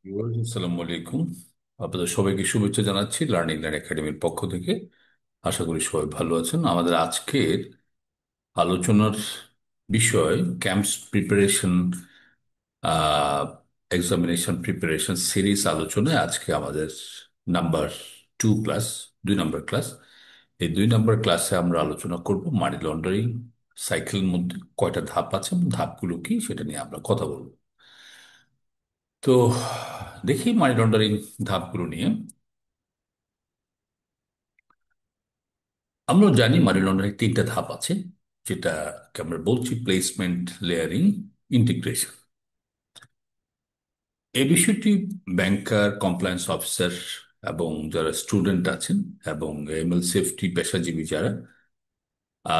আসসালামু আলাইকুম। আপনাদের সবাইকে শুভেচ্ছা জানাচ্ছি লার্নিং লার্ন একাডেমির পক্ষ থেকে। আশা করি সবাই ভালো আছেন। আমাদের আজকের আলোচনার বিষয় camps preparation, examination preparation series আলোচনায় আজকে আমাদের নাম্বার 2 ক্লাস, 2 নম্বর ক্লাস। এই 2 নম্বর ক্লাসে আমরা আলোচনা করব মানি লন্ডারিং সাইকেলের মধ্যে কয়টা ধাপ আছে এবং ধাপগুলো কি সেটা নিয়ে আমরা কথা বলবো। তো দেখি মানি লন্ডারিং ধাপগুলো নিয়ে। আমরা জানি মানি লন্ডারিং 3টা ধাপ আছে, যেটাকে আমরা বলছি প্লেসমেন্ট, লেয়ারিং, ইন্টিগ্রেশন। এই বিষয়টি ব্যাংকার, কমপ্লায়েন্স অফিসার এবং যারা স্টুডেন্ট আছেন এবং এমএল সেফটি পেশাজীবী যারা,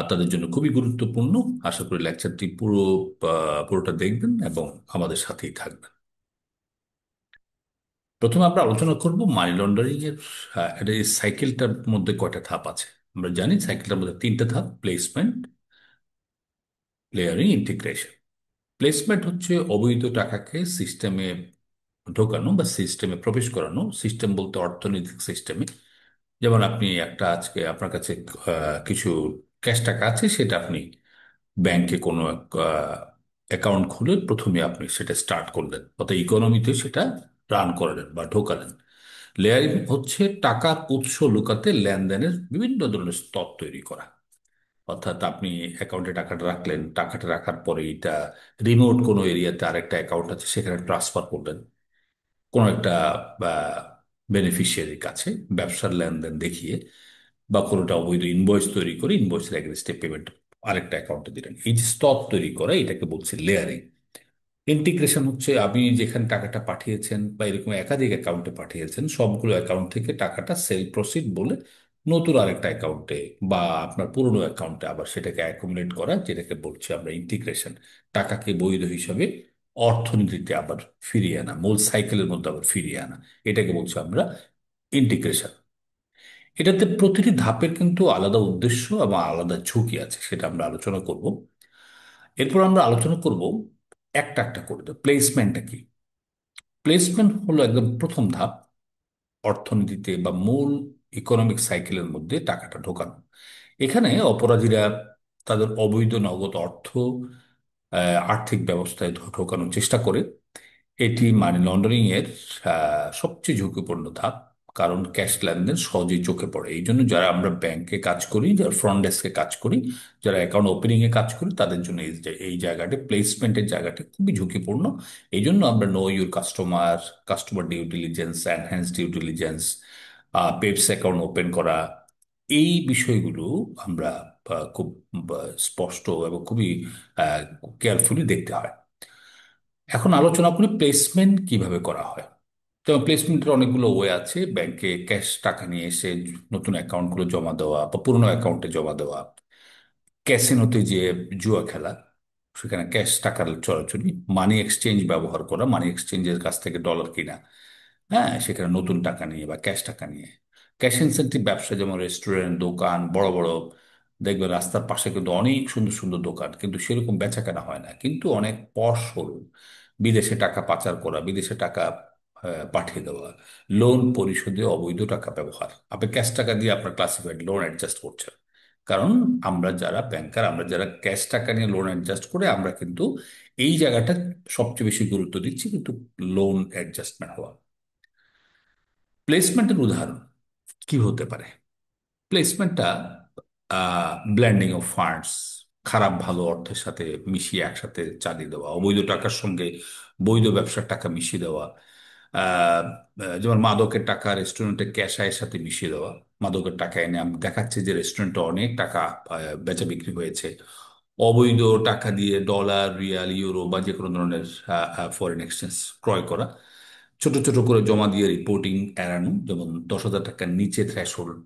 তাদের জন্য খুবই গুরুত্বপূর্ণ। আশা করি লেকচারটি পুরোটা দেখবেন এবং আমাদের সাথেই থাকবেন। প্রথমে আমরা আলোচনা করব মানি লন্ডারিং এর এটা এই সাইকেলটার মধ্যে কয়টা ধাপ আছে। আমরা জানি সাইকেলটার মধ্যে 3টা ধাপ: প্লেসমেন্ট, লেয়ারিং, ইন্টিগ্রেশন। প্লেসমেন্ট হচ্ছে অবৈধ টাকাকে সিস্টেমে ঢোকানো বা সিস্টেমে প্রবেশ করানো। সিস্টেম বলতে অর্থনৈতিক সিস্টেমে। যেমন আপনি একটা আজকে আপনার কাছে কিছু ক্যাশ টাকা আছে, সেটা আপনি ব্যাংকে কোনো অ্যাকাউন্ট খুলে প্রথমে আপনি সেটা স্টার্ট করলেন, অর্থাৎ ইকোনমিতে সেটা রান করালেন বা ঢোকালেন। লেয়ারিং হচ্ছে টাকার উৎস লুকাতে লেনদেনের বিভিন্ন ধরনের স্তর তৈরি করা। অর্থাৎ আপনি অ্যাকাউন্টে টাকাটা রাখলেন, টাকাটা রাখার পরে এটা রিমোট কোনো এরিয়াতে আরেকটা অ্যাকাউন্ট আছে সেখানে ট্রান্সফার করলেন কোনো একটা বেনিফিশিয়ারির কাছে, ব্যবসার লেনদেন দেখিয়ে, বা কোনোটা অবৈধ ইনভয়েস তৈরি করে ইনভয়েসের এগেনস্টে পেমেন্ট আরেকটা অ্যাকাউন্টে দিলেন। এই যে স্তর তৈরি করা, এটাকে বলছে লেয়ারিং। ইন্টিগ্রেশন হচ্ছে আপনি যেখানে টাকাটা পাঠিয়েছেন বা এরকম একাধিক অ্যাকাউন্টে পাঠিয়েছেন, সবগুলো অ্যাকাউন্ট থেকে টাকাটা সেল প্রসিড বলে নতুন আরেকটা অ্যাকাউন্টে বা আপনার পুরনো অ্যাকাউন্টে আবার সেটাকে অ্যাকুমুলেট করা, যেটাকে বলছি আমরা ইন্টিগ্রেশন। টাকাকে বৈধ হিসাবে অর্থনীতিতে আবার ফিরিয়ে আনা, মূল সাইকেলের মধ্যে আবার ফিরিয়ে আনা, এটাকে বলছি আমরা ইন্টিগ্রেশন। এটাতে প্রতিটি ধাপের কিন্তু আলাদা উদ্দেশ্য এবং আলাদা ঝুঁকি আছে, সেটা আমরা আলোচনা করব। এরপর আমরা আলোচনা করব একটা একটা করে। প্লেসমেন্টটা কি? প্লেসমেন্ট হলো একদম প্রথম ধাপ অর্থনীতিতে বা মূল ইকোনমিক সাইকেলের মধ্যে টাকাটা ঢোকানো। এখানে অপরাধীরা তাদের অবৈধ নগদ অর্থ আর্থিক ব্যবস্থায় ঢোকানোর চেষ্টা করে। এটি মানি লন্ডারিং এর সবচেয়ে ঝুঁকিপূর্ণ ধাপ, কারণ ক্যাশ লেনদেন সহজেই চোখে পড়ে। এই জন্য যারা আমরা ব্যাংকে কাজ করি, যারা ফ্রন্ট ডেস্কে কাজ করি, যারা অ্যাকাউন্ট ওপেনিং এ কাজ করি, তাদের জন্য এই জায়গাটি, প্লেসমেন্টের জায়গাটি খুবই ঝুঁকিপূর্ণ। এই জন্য আমরা know your customer, customer due diligence, enhance due diligence, PEPs account open করা, এই বিষয়গুলো আমরা খুব স্পষ্ট এবং খুবই কেয়ারফুলি দেখতে হয়। এখন আলোচনা করি প্লেসমেন্ট কিভাবে করা হয়। তো প্লেসমেন্টের অনেকগুলো ওয়ে আছে: ব্যাংকে ক্যাশ টাকা নিয়ে এসে নতুন অ্যাকাউন্টগুলো জমা দেওয়া বা পুরোনো অ্যাকাউন্টে জমা দেওয়া, ক্যাসিনোতে যে জুয়া খেলা, সেখানে ক্যাশ টাকার চলাচল, মানি এক্সচেঞ্জ ব্যবহার করা, মানি এক্সচেঞ্জের কাছ থেকে ডলার কিনা, হ্যাঁ, সেখানে নতুন টাকা নিয়ে বা ক্যাশ টাকা নিয়ে। ক্যাশ ইনসেন্টিভ ব্যবসা, যেমন রেস্টুরেন্ট, দোকান, বড় বড় দেখবেন রাস্তার পাশে কিন্তু অনেক সুন্দর সুন্দর দোকান, কিন্তু সেরকম বেচা কেনা হয় না, কিন্তু অনেক পশ শোরুম। বিদেশে টাকা পাচার করা, বিদেশে টাকা পাঠিয়ে দেওয়া, লোন পরিশোধে অবৈধ টাকা ব্যবহার। আপনি ক্যাশ টাকা দিয়ে আপনার ক্লাসিফাইড লোন অ্যাডজাস্ট করছেন, কারণ আমরা যারা ব্যাংকার, আমরা যারা ক্যাশ টাকা নিয়ে লোন অ্যাডজাস্ট করে, আমরা কিন্তু এই জায়গাটা সবচেয়ে বেশি গুরুত্ব দিচ্ছি, কিন্তু লোন অ্যাডজাস্টমেন্ট হওয়া। প্লেসমেন্টের উদাহরণ কি হতে পারে? প্লেসমেন্টটা ব্ল্যান্ডিং অফ ফান্ডস, খারাপ ভালো অর্থের সাথে মিশিয়ে একসাথে চালিয়ে দেওয়া, অবৈধ টাকার সঙ্গে বৈধ ব্যবসার টাকা মিশিয়ে দেওয়া। আহ, যেমন মাদকের টাকা রেস্টুরেন্টে ক্যাশ আয়ের সাথে মিশিয়ে দেওয়া। মাদকের টাকা এনে আমি দেখাচ্ছে যে রেস্টুরেন্টে অনেক টাকা বেচা বিক্রি হয়েছে। অবৈধ টাকা দিয়ে ডলার, রিয়াল, ইউরো বা যে কোনো ধরনের ফরেন এক্সচেঞ্জ ক্রয় করা। ছোট ছোট করে জমা দিয়ে রিপোর্টিং এড়ানো, যেমন 10,000 টাকার নিচে থ্রেশহোল্ড,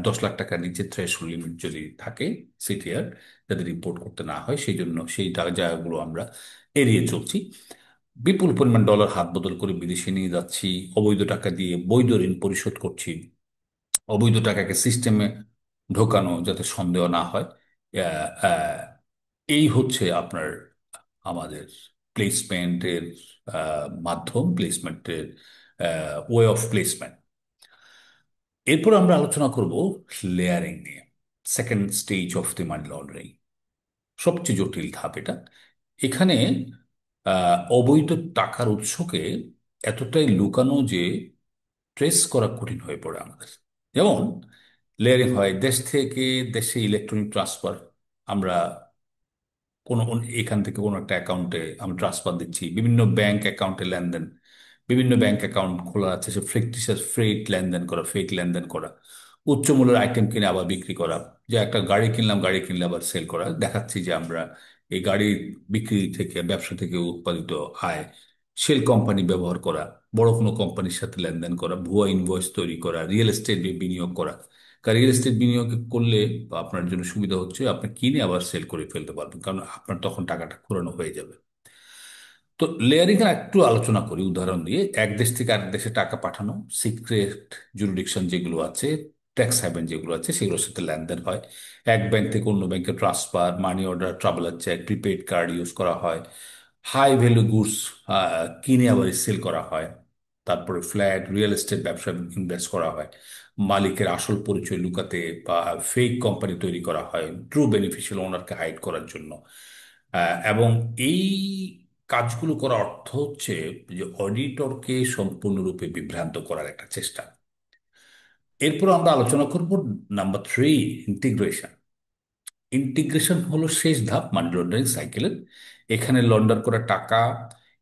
10 লাখ টাকার নিচে থ্রেশহোল্ড লিমিট যদি থাকে সিটিআর, যাতে রিপোর্ট করতে না হয়, সেই জন্য সেই জায়গাগুলো আমরা এড়িয়ে চলছি। বিপুল পরিমাণ ডলার হাত বদল করে বিদেশে নিয়ে যাচ্ছি, অবৈধ টাকা দিয়ে বৈধ ঋণ পরিশোধ করছি, অবৈধ টাকাকে সিস্টেমে ঢোকানো যাতে সন্দেহ না হয়। আহ, আহ, এই হচ্ছে আপনার আমাদের প্লেসমেন্টের মাধ্যম, প্লেসমেন্টের ওয়ে অফ প্লেসমেন্ট। এরপর আমরা আলোচনা করব লেয়ারিং নিয়ে, second stage of the money laundering, সবচেয়ে জটিল ধাপ এটা। এখানে অবৈধ টাকার উৎসকে এতটাই লুকানো যে ট্রেস করা কঠিন হয়ে পড়ে আমাদের। যেমন লেয়ারিং হয় দেশ থেকে দেশে, ইলেকট্রনিক ট্রান্সফার। আমরা এখান থেকে কোনো একটা অ্যাকাউন্টে আমরা ট্রান্সফার দিচ্ছি, বিভিন্ন ব্যাংক অ্যাকাউন্টে লেনদেন, বিভিন্ন ব্যাংক অ্যাকাউন্ট খোলা আছে, সে ফ্রেট লেনদেন করা, ফেক লেনদেন করা, উচ্চ মূল্যের আইটেম কিনে আবার বিক্রি করা। যে একটা গাড়ি কিনলাম, গাড়ি কিনলে আবার সেল করা, দেখাচ্ছি যে আমরা এই গাড়ির বিক্রি থেকে, ব্যবসা থেকে উৎপাদিত আয় সেল কোম্পানি ব্যবহার করা, বড় কোনো কোম্পানির সাথে লেনদেন করা, ভুয়া ইনভয়েস তৈরি করা, রিয়েল এস্টেট বিনিয়োগ করা। কারণ রিয়েল এস্টেট বিনিয়োগ করলে আপনার জন্য সুবিধা হচ্ছে আপনি কিনে আবার সেল করে ফেলতে পারবেন, কারণ আপনার তখন টাকাটা ঘোরানো হয়ে যাবে। তো লেয়ারিং এর একটু আলোচনা করি উদাহরণ দিয়ে। এক দেশ থেকে আরেক দেশে টাকা পাঠানো, সিক্রেট জুরিডিকশন যেগুলো আছে, ট্যাক্স হ্যাভেন যেগুলো আছে, সেগুলোর সাথে লেনদেন হয়। এক ব্যাংক থেকে অন্য ব্যাংকে transfer, money order, traveller cheque, prepaid card use করা হয়। হাই ভ্যালু গুডস কিনে আবার সেল করা হয়। তারপরে ফ্ল্যাট, রিয়েল এস্টেট ব্যবসায় ইনভেস্ট করা হয়। মালিকের আসল পরিচয় লুকাতে বা ফেক কোম্পানি তৈরি করা হয় ট্রু বেনিফিশিয়াল ওনারকে হাইড করার জন্য। এবং এই কাজগুলো করার অর্থ হচ্ছে যে অডিটরকে সম্পূর্ণরূপে বিভ্রান্ত করার একটা চেষ্টা। এরপর আমরা আলোচনা করব নাম্বার 3, ইন্টিগ্রেশন। ইন্টিগ্রেশন হলো শেষ ধাপ মানি লন্ডারিং সাইকেলের। এখানে লন্ডার করা টাকা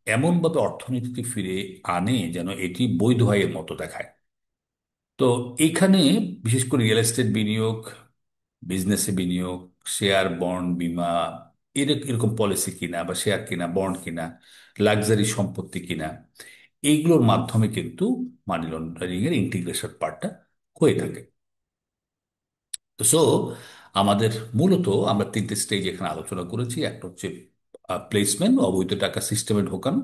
এমনভাবে অর্থনীতিতে ফিরে আনে যেন এটি বৈধ হয় এর মতো দেখায়। তো এইখানে বিশেষ করে রিয়েল এস্টেট বিনিয়োগ, বিজনেসে বিনিয়োগ, শেয়ার, বন্ড, বিমা, এরকম পলিসি কিনা বা শেয়ার কিনা, বন্ড কিনা, লাক্সারি সম্পত্তি কিনা, এইগুলোর মাধ্যমে কিন্তু মানি লন্ডারিং এর ইন্টিগ্রেশন পার্টটা হয়ে থাকে। সো আমাদের মূলত আমরা তিনটে স্টেজ এখানে আলোচনা করেছি। একটা হচ্ছে প্লেসমেন্ট, অবৈধ টাকা সিস্টেমে ঢোকানো,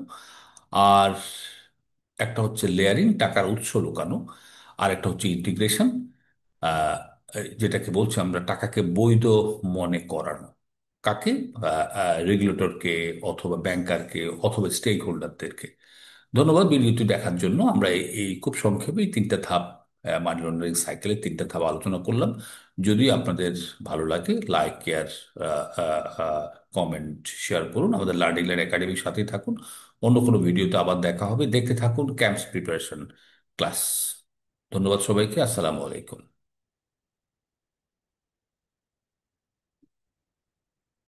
আর একটা হচ্ছে লেয়ারিং, টাকার উৎস লুকানো, আর একটা হচ্ছে ইন্টিগ্রেশন, যেটাকে বলছি আমরা টাকাকে বৈধ মনে করানো। কাকে? রেগুলেটরকে, অথবা ব্যাংকারকে, অথবা স্টেক হোল্ডারদেরকে। ধন্যবাদ ভিডিওটি দেখার জন্য। আমরা এই খুব সংক্ষেপে এই তিনটা ধাপ, মানি লন্ডারিং সাইকেলের তিনটা ধাপ আলোচনা করলাম। যদি আপনাদের ভালো লাগে, লাইক, কেয়ার, কমেন্ট, শেয়ার করুন। আমাদের লার্নিং লাইন একাডেমির সাথেই থাকুন। অন্য কোনো ভিডিওতে আবার দেখা হবে। দেখতে থাকুন ক্যাম্পস প্রিপারেশন ক্লাস। ধন্যবাদ সবাইকে। আসসালামু আলাইকুম।